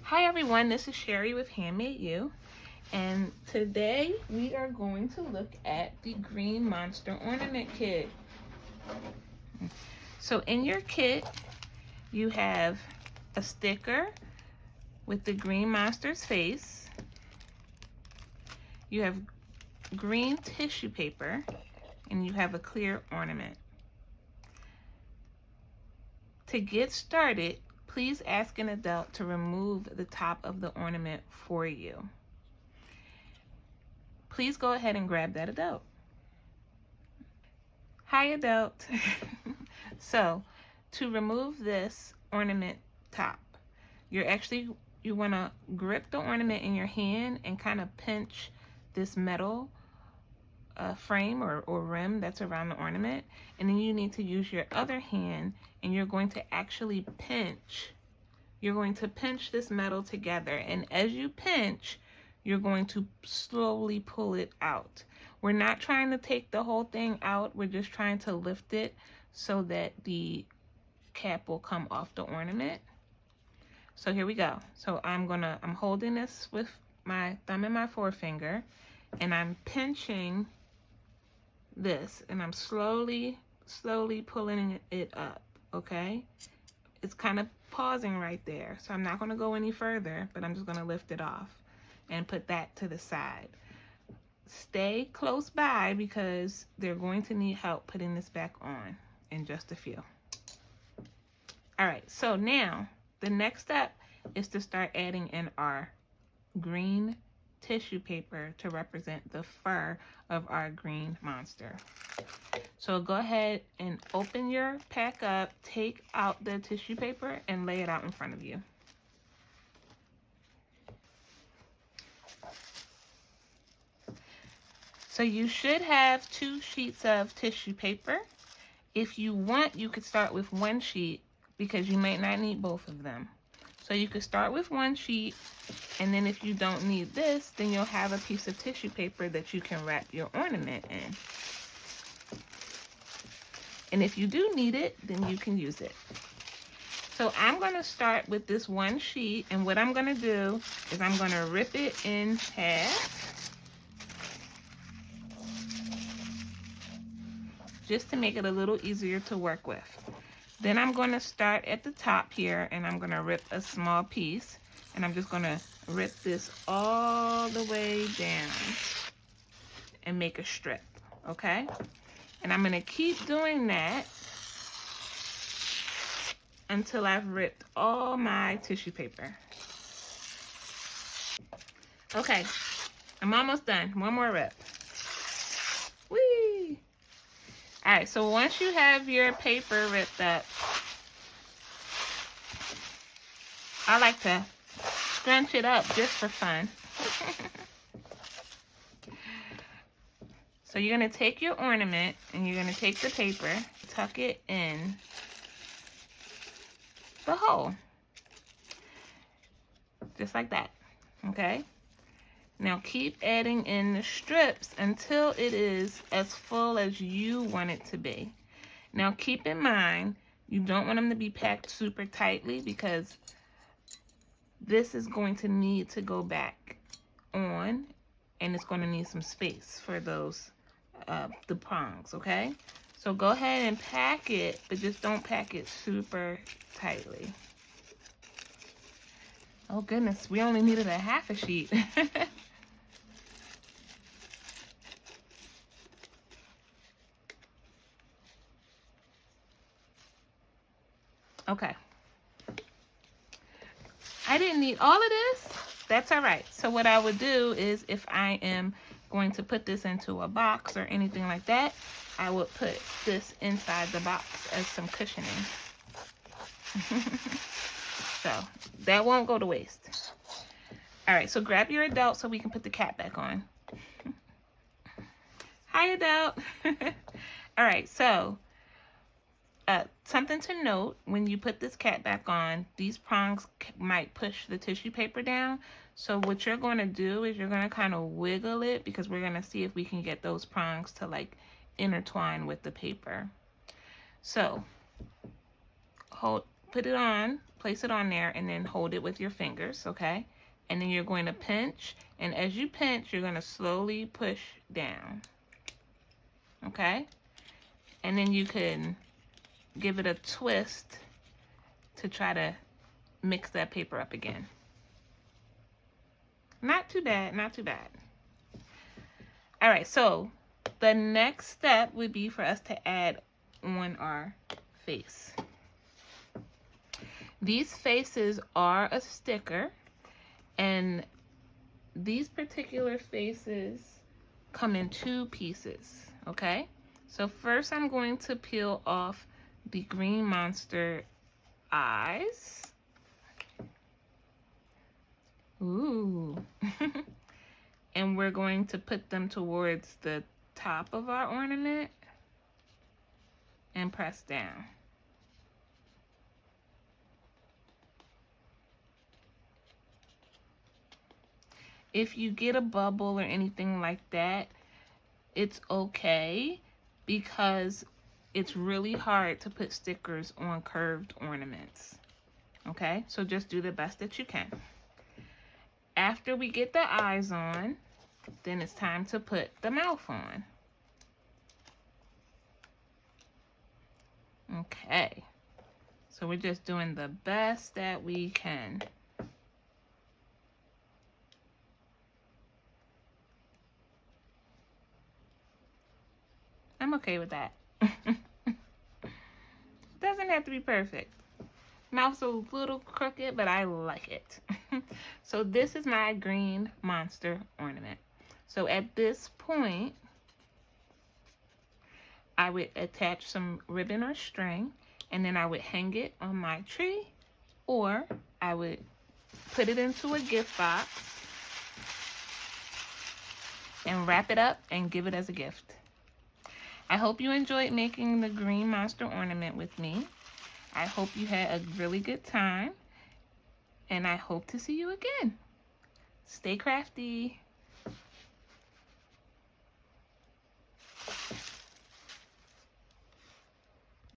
Hi everyone, this is Sherry with Handmade You, and today we are going to look at the Green Monster Ornament Kit. So in your kit, you have a sticker with the Green Monster's face. You have green tissue paper, and you have a clear ornament. To get started, please ask an adult to remove the top of the ornament for you. Please go ahead and grab that adult. Hi, adult. So, to remove this ornament top, you want to grip the ornament in your hand and kind of pinch this metal frame or rim that's around the ornament, and then you need to use your other hand and you're going to actually pinch. You're going to pinch this metal together, and as you pinch, you're going to slowly pull it out. We're not trying to take the whole thing out, we're just trying to lift it so that the cap will come off the ornament. So here we go. So I'm holding this with my thumb and my forefinger, and I'm pinching this, and I'm slowly pulling it up, okay? It's kind of pausing right there, so I'm not going to go any further, but I'm just going to lift it off and put that to the side. Stay close by because they're going to need help putting this back on in just a few. All right, so now the next step is to start adding in our green tissue paper to represent the fur of our green monster. So go ahead and open your pack up, take out the tissue paper, and lay it out in front of you. So you should have 2 sheets of tissue paper. If you want, you could start with 1 sheet because you might not need both of them. So you could start with 1 sheet, and then if you don't need this, then you'll have a piece of tissue paper that you can wrap your ornament in. And if you do need it, then you can use it. So I'm going to start with this 1 sheet, and what I'm going to do is I'm going to rip it in half. Just to make it a little easier to work with. Then I'm going to start at the top here, and I'm going to rip a small piece, and I'm just going to rip this all the way down and make a strip, okay? And I'm going to keep doing that until I've ripped all my tissue paper. Okay, I'm almost done. 1 more rip. Whee! All right, so once you have your paper ripped up, I like to scrunch it up just for fun. So you're going to take your ornament and you're going to take the paper, tuck it in the hole. Just like that, okay? Now keep adding in the strips until it is as full as you want it to be. Now keep in mind, you don't want them to be packed super tightly because this is going to need to go back on, and it's going to need some space for those, the prongs, okay? So go ahead and pack it, but just don't pack it super tightly. Oh goodness, we only needed a half a sheet. Okay. I didn't need all of this. That's all right. So what I would do is if I am going to put this into a box or anything like that, I would put this inside the box as some cushioning. So that won't go to waste. All right, so grab your adult so we can put the cap back on. Hi, adult. All right, so something to note, when you put this cap back on, these prongs might push the tissue paper down. So what you're going to do is you're going to kind of wiggle it because we're going to see if we can get those prongs to like intertwine with the paper. So put it on place it on there and then hold it with your fingers, okay? And then you're going to pinch, and as you pinch, you're going to slowly push down, okay? And then you can give it a twist to try to mix that paper up again. Not too bad, not too bad. All right, so the next step would be for us to add on our face. These faces are a sticker, and these particular faces come in 2 pieces, okay? So first I'm going to peel off the Green Monster eyes. Ooh. And we're going to put them towards the top of our ornament and press down. If you get a bubble or anything like that, it's okay, because it's really hard to put stickers on curved ornaments. Okay, so just do the best that you can. After we get the eyes on, then it's time to put the mouth on. Okay, so we're just doing the best that we can. I'm okay with that. Doesn't have to be perfect. Mouth's a little crooked, but I like it. So this is my Green Monster ornament. So at this point, I would attach some ribbon or string, and then I would hang it on my tree, or I would put it into a gift box and wrap it up and give it as a gift. I hope you enjoyed making the Green Monster ornament with me. I hope you had a really good time, and I hope to see you again. Stay crafty.